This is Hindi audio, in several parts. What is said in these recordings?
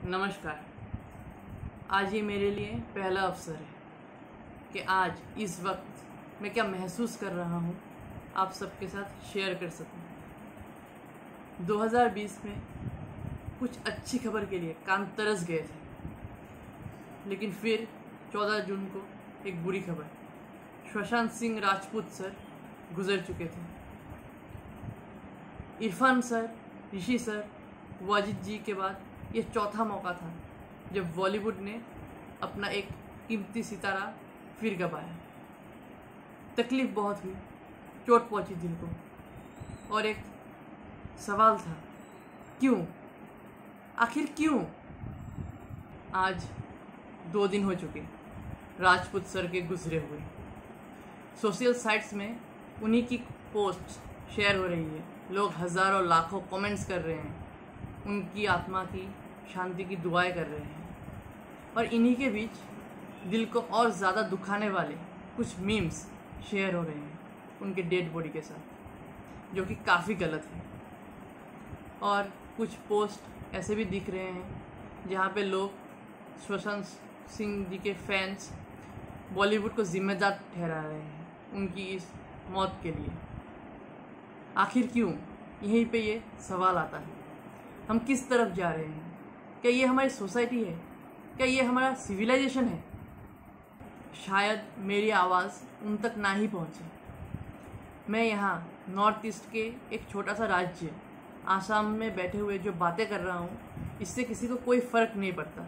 नमस्कार। आज ये मेरे लिए पहला अवसर है कि आज इस वक्त मैं क्या महसूस कर रहा हूँ आप सबके साथ शेयर कर सकूँ। 2020 में कुछ अच्छी खबर के लिए कान तरस गए थे, लेकिन फिर 14 जून को एक बुरी खबर, सुशांत सिंह राजपूत सर गुजर चुके थे। इरफान सर, ऋषि सर, वाजिद जी के बाद ये चौथा मौका था जब बॉलीवुड ने अपना एक कीमती सितारा फिर गंवाया। तकलीफ बहुत हुई, चोट पहुंची दिल को, और एक सवाल था, क्यों? आखिर क्यों? आज 2 दिन हो चुके राजपूत सर के गुजरे हुए। सोशल साइट्स में उन्हीं की पोस्ट शेयर हो रही है, लोग हज़ारों लाखों कमेंट्स कर रहे हैं, उनकी आत्मा की शांति की दुआएं कर रहे हैं। और इन्हीं के बीच दिल को और ज़्यादा दुखाने वाले कुछ मीम्स शेयर हो रहे हैं उनके डेड बॉडी के साथ, जो कि काफ़ी गलत है। और कुछ पोस्ट ऐसे भी दिख रहे हैं जहाँ पे लोग सुशांत सिंह जी के फैंस बॉलीवुड को जिम्मेदार ठहरा रहे हैं उनकी इस मौत के लिए। आखिर क्यों? यहीं पे ये सवाल आता है, हम किस तरफ जा रहे हैं? क्या ये हमारी सोसाइटी है? क्या ये हमारा सिविलाइजेशन है? शायद मेरी आवाज़ उन तक ना ही पहुँचे। मैं यहाँ नॉर्थ ईस्ट के एक छोटा सा राज्य आसाम में बैठे हुए जो बातें कर रहा हूँ, इससे किसी को कोई फ़र्क नहीं पड़ता,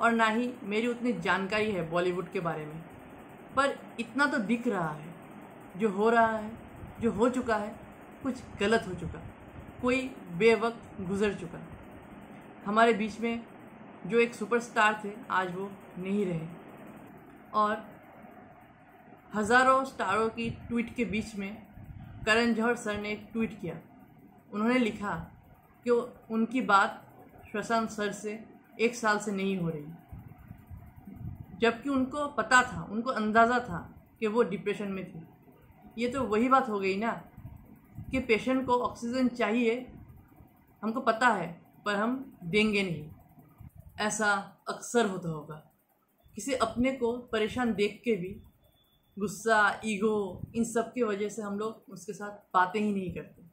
और ना ही मेरी उतनी जानकारी है बॉलीवुड के बारे में। पर इतना तो दिख रहा है, जो हो रहा है, जो हो चुका है, कुछ गलत हो चुका, कोई बेवक्त गुजर चुका। हमारे बीच में जो एक सुपरस्टार थे आज वो नहीं रहे, और हज़ारों स्टारों की ट्वीट के बीच में करण जौहर सर ने एक ट्वीट किया। उन्होंने लिखा कि उनकी बात सुशांत सर से 1 साल से नहीं हो रही, जबकि उनको पता था, उनको अंदाज़ा था कि वो डिप्रेशन में थे। ये तो वही बात हो गई ना कि पेशेंट को ऑक्सीजन चाहिए, हमको पता है, पर हम देंगे नहीं। ऐसा अक्सर होता होगा, किसी अपने को परेशान देख के भी गुस्सा, ईगो, इन सब की वजह से हम लोग उसके साथ बातें ही नहीं करते।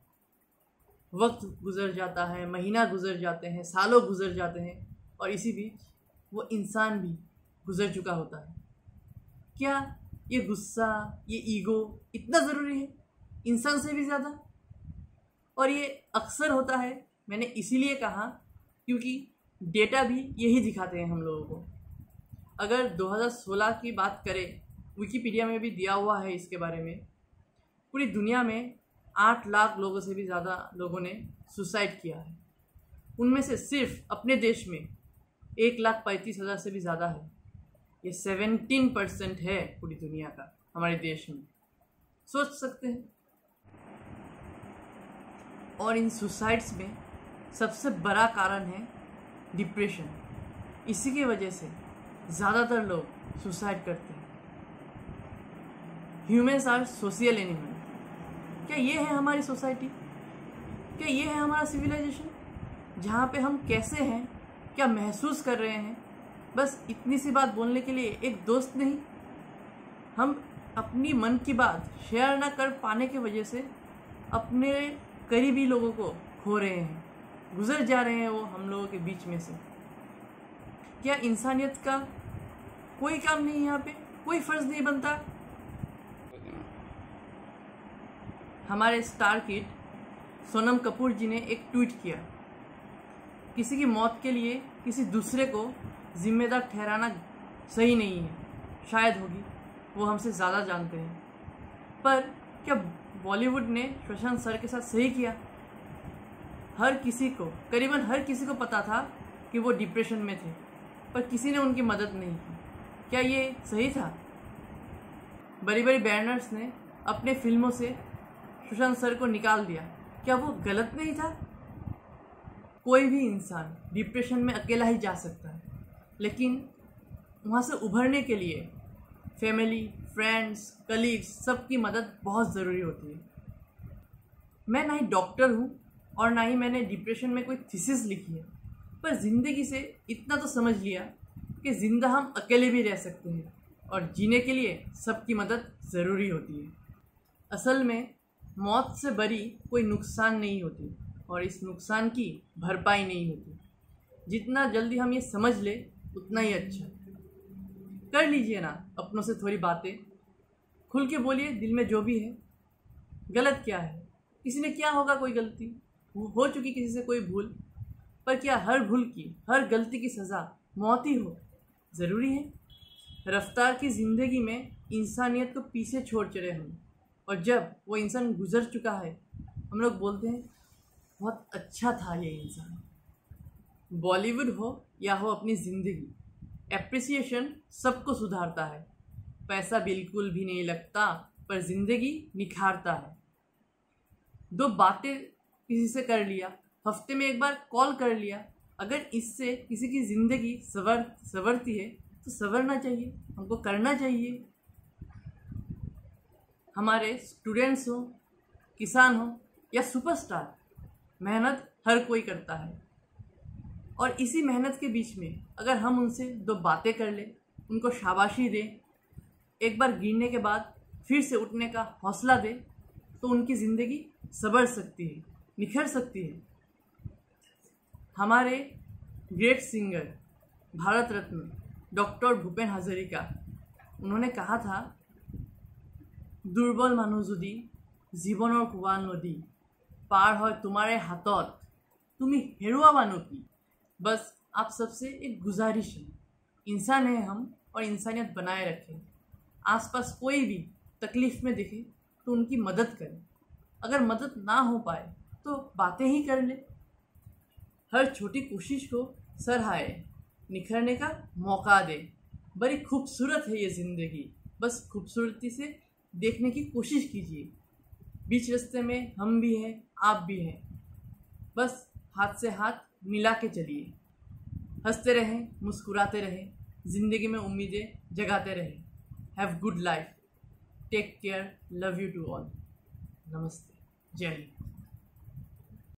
वक्त गुजर जाता है, महीना गुजर जाते हैं, सालों गुजर जाते हैं, और इसी बीच वो इंसान भी गुजर चुका होता है। क्या ये गुस्सा, ये ईगो इतना ज़रूरी है इंसान से भी ज़्यादा? और ये अक्सर होता है, मैंने इसीलिए कहा क्योंकि डेटा भी यही दिखाते हैं हम लोगों को। अगर 2016 की बात करें, विकिपीडिया में भी दिया हुआ है इसके बारे में, पूरी दुनिया में 8 लाख लोगों से भी ज़्यादा लोगों ने सुसाइड किया है। उनमें से सिर्फ अपने देश में 1,35,000 से भी ज़्यादा है। ये 17% है पूरी दुनिया का हमारे देश में, सोच सकते हैं। और इन सुसाइड्स में सबसे बड़ा कारण है डिप्रेशन। इसी की वजह से ज़्यादातर लोग सुसाइड करते हैं। Humans are social animal. क्या ये है हमारी सोसाइटी? क्या ये है हमारा सिविलाइजेशन, जहाँ पे हम कैसे हैं, क्या महसूस कर रहे हैं, बस इतनी सी बात बोलने के लिए एक दोस्त नहीं? हम अपनी मन की बात शेयर ना कर पाने की वजह से अपने करीबी लोगों को खो रहे हैं, गुजर जा रहे हैं वो हम लोगों के बीच में से। क्या इंसानियत का कोई काम नहीं? यहाँ पे कोई फ़र्ज़ नहीं बनता? हमारे स्टार किड सोनम कपूर जी ने एक ट्वीट किया, किसी की मौत के लिए किसी दूसरे को जिम्मेदार ठहराना सही नहीं है। शायद होगी, वो हमसे ज़्यादा जानते हैं, पर क्या बॉलीवुड ने सुशांत सर के साथ सही किया? हर किसी को, करीबन हर किसी को पता था कि वो डिप्रेशन में थे, पर किसी ने उनकी मदद नहीं की। क्या ये सही था? बड़ी बड़ी बैनर्स ने अपने फिल्मों से सुशांत सर को निकाल दिया, क्या वो गलत नहीं था? कोई भी इंसान डिप्रेशन में अकेला ही जा सकता है, लेकिन वहाँ से उभरने के लिए फैमिली, फ्रेंड्स, कलीग्स सबकी मदद बहुत ज़रूरी होती है। मैं ना ही डॉक्टर हूँ, और ना ही मैंने डिप्रेशन में कोई थीसिस लिखी है, पर ज़िंदगी से इतना तो समझ लिया कि ज़िंदा हम अकेले भी रह सकते हैं और जीने के लिए सबकी मदद ज़रूरी होती है। असल में मौत से बड़ी कोई नुकसान नहीं होती और इस नुकसान की भरपाई नहीं होती। जितना जल्दी हम ये समझ ले उतना ही अच्छा। कर लीजिए ना अपनों से थोड़ी बातें, खुल के बोलिए दिल में जो भी है। गलत क्या है, किसी ने क्या होगा कोई गलती, हो चुकी किसी से कोई भूल, पर क्या हर भूल की, हर गलती की सज़ा मौत ही हो ज़रूरी है? रफ्तार की ज़िंदगी में इंसानियत को पीछे छोड़ चले हम, और जब वो इंसान गुजर चुका है हम लोग बोलते हैं बहुत अच्छा था ये इंसान। बॉलीवुड हो या हो अपनी ज़िंदगी, एप्रिसिएशन सबको सुधारता है। पैसा बिल्कुल भी नहीं लगता, पर ज़िंदगी निखारता है। दो बातें किसी से कर लिया, हफ्ते में एक बार कॉल कर लिया, अगर इससे किसी की ज़िंदगी संवरती है तो संवरना चाहिए, हमको करना चाहिए। हमारे स्टूडेंट्स हो, किसान हो या सुपरस्टार, मेहनत हर कोई करता है, और इसी मेहनत के बीच में अगर हम उनसे दो बातें कर लें, उनको शाबाशी दें, एक बार गिरने के बाद फिर से उठने का हौसला दें, तो उनकी ज़िंदगी संवर सकती है, निखर सकती है। हमारे great singer Bharat Ratna doctor Bhupen Hazarika, उन्होंने कहा था, दुर्बल मानुह जुदी जीवनर कुवा नदी पार है तुम्हारे हाथत तुमी हेरुआवानो की। बस आप सबसे एक गुजारिश है, इंसान है हम और इंसानियत बनाए रखें। आसपास कोई भी तकलीफ़ में दिखे तो उनकी मदद करें, अगर मदद ना हो पाए तो बातें ही कर ले। हर छोटी कोशिश को सराहे, निखरने का मौका दे। बड़ी खूबसूरत है ये ज़िंदगी, बस खूबसूरती से देखने की कोशिश कीजिए। बीच रास्ते में हम भी हैं, आप भी हैं, बस हाथ से हाथ मिला के चलिए। हंसते रहें, मुस्कुराते रहें, ज़िंदगी में उम्मीदें जगाते रहें। Have good life, take care, love you to all. नमस्ते, जय हिंद।